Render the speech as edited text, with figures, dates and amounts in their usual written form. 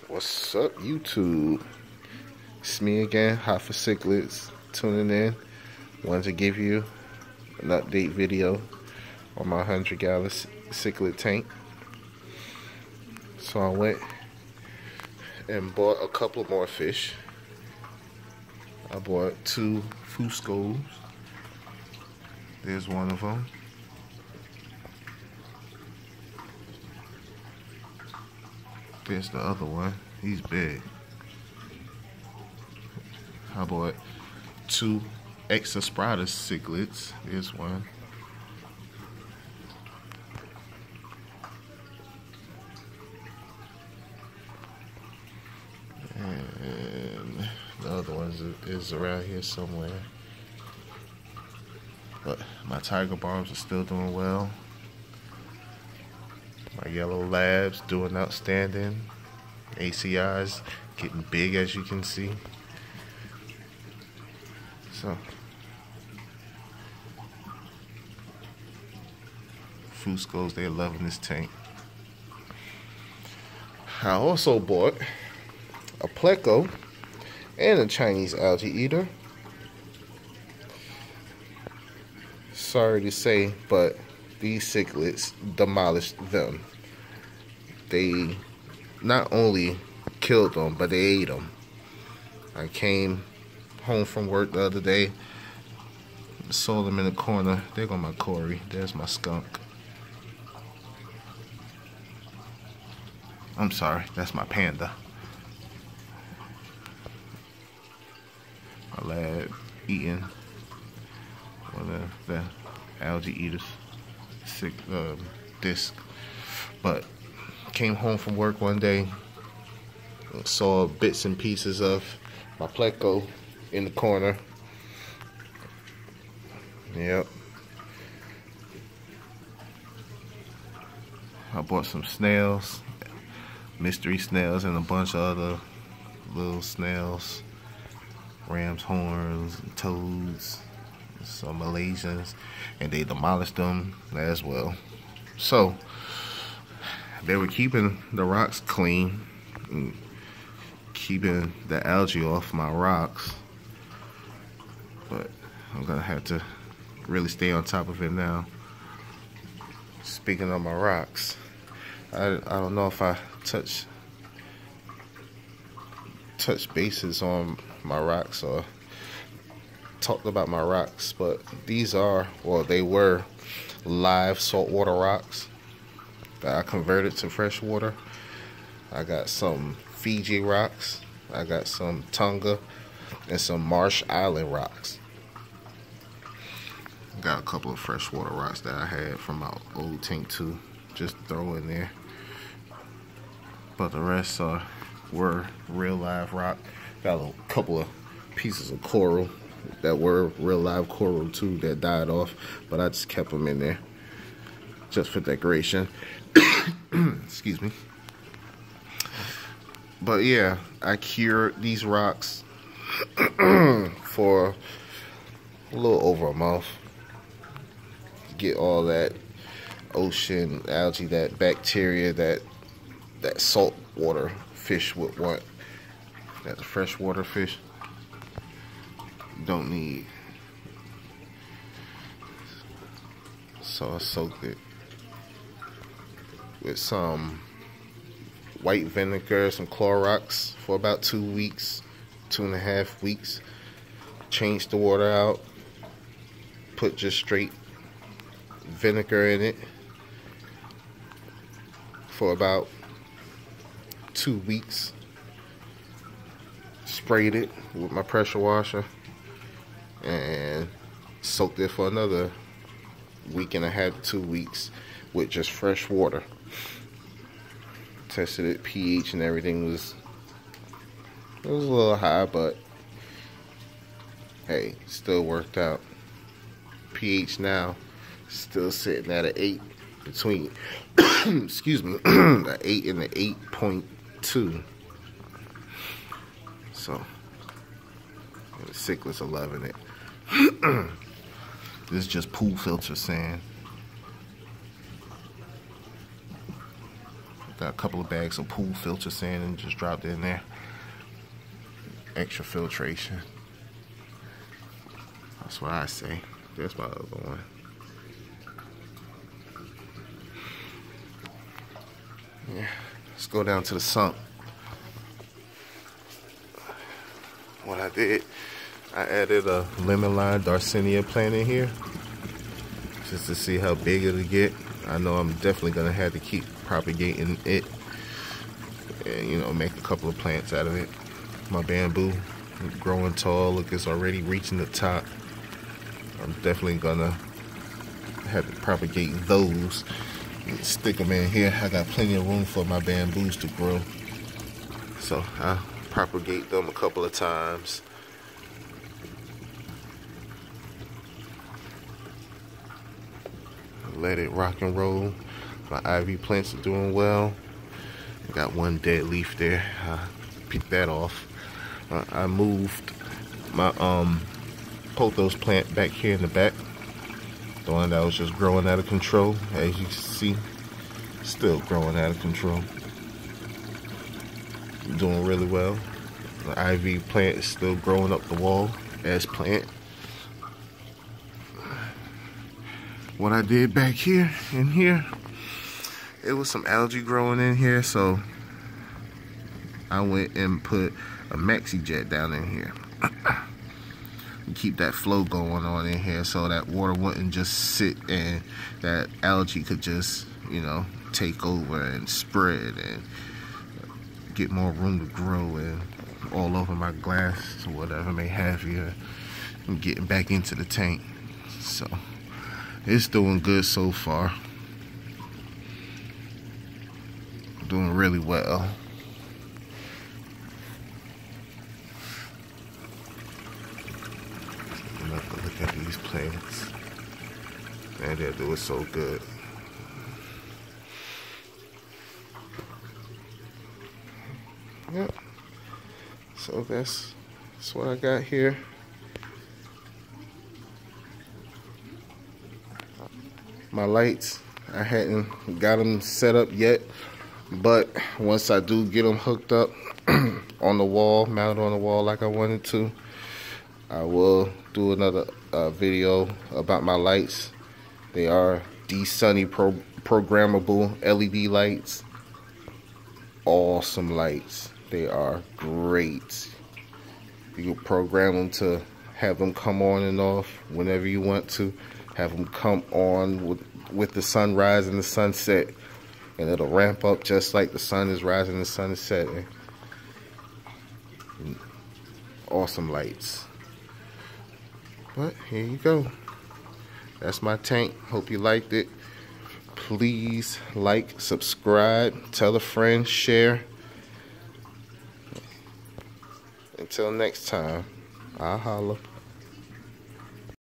What's up, YouTube? It's me again, Hot for Cichlids, tuning in. Wanted to give you an update video on my 100-gallon cichlid tank. So I went and bought a couple more fish. I bought 2 Fuscos. There's one of them. There's the other one. He's big. I bought 2 extra Sprotus cichlids. There's one. And the other one is around here somewhere. But my tiger barbs are still doing well. My yellow labs doing outstanding. ACIs getting big, as you can see. So Fuscos, they're loving this tank. I also bought a pleco and a Chinese algae eater. Sorry to say, but these cichlids demolished them. They not only killed them, but they ate them. I came home from work the other day, saw them in the corner. There go my Cory. There's my skunk. I'm sorry, that's my panda. My lab eating one of the algae eaters. Disc. But came home from work one day, saw bits and pieces of my pleco in the corner. Yep. I bought some snails, mystery snails, and a bunch of other little snails, ram's horns, toads, some Malaysians, and they demolished them as well. So they were keeping the rocks clean and keeping the algae off my rocks, but I'm gonna have to really stay on top of it now. Speaking of my rocks, I don't know if I touch bases on my rocks or talked about my rocks, but these are, well, they were live saltwater rocks that I converted to freshwater. I got some Fiji rocks, I got some Tonga, and some Marsh Island rocks. Got a couple of freshwater rocks that I had from my old tank too, just throw in there. But the rest were real live rock. Got a couple of pieces of coral that were real live coral too that died off, but I just kept them in there just for decoration. Excuse me. But yeah, I cured these rocks for a little over a month. Get all that ocean algae, that bacteria that saltwater fish would want, that the freshwater fish don't need. So I soaked it with some white vinegar, some Clorox for about 2 weeks, 2.5 weeks. Changed the water out, put just straight vinegar in it for about 2 weeks. Sprayed it with my pressure washer and soaked it for another 1.5 to 2 weeks with just fresh water. Tested it, pH and everything was a little high, but hey, still worked out. pH now still sitting at an 8, between excuse me, an 8 and an 8.2. So the cichlids are loving it. This is just pool filter sand. got a couple of bags of pool filter sand and just dropped it in there. Extra filtration. That's what I say. There's my other one. Yeah, let's go down to the sump. What I did, I added a lemon lime Darcinia plant in here just to see how big it'll get. I know I'm definitely gonna have to keep propagating it and, you know, make a couple of plants out of it. My bamboo growing tall. Look, it's already reaching the top. I'm definitely gonna have to propagate those. Stick them in here. I got plenty of room for my bamboos to grow, so I'll propagate them a couple of times. Let it rock and roll. My ivy plants are doing well. I got one dead leaf there. I picked that off. I moved my pothos plant back here in the back. The one that was just growing out of control. As you can see, still growing out of control. Doing really well. The ivy plant is still growing up the wall as planned. What I did back here, in here, it was some algae growing in here, so I went and put a maxi jet down in here. Keep that flow going on in here so that water wouldn't just sit and that algae could just, you know, take over and spread and get more room to grow and all over my glass or whatever may have you, and getting back into the tank. So it's doing good so far. Doing really well. Look at these plants. Man, they're doing so good. Yep. So that's what I got here. My lights, I hadn't got them set up yet, but once I do get them hooked up on the wall, mounted on the wall like I wanted to, I will do another video about my lights. They are D-Sunny programmable LED lights. Awesome lights. They are great. You can program them to have them come on and off whenever you want to. Have them come on with the sunrise and the sunset, and it'll ramp up just like the sun is rising and the sun is setting. Awesome lights. But here you go. That's my tank. Hope you liked it. Please like, subscribe, tell a friend, share. Until next time, I'll holla.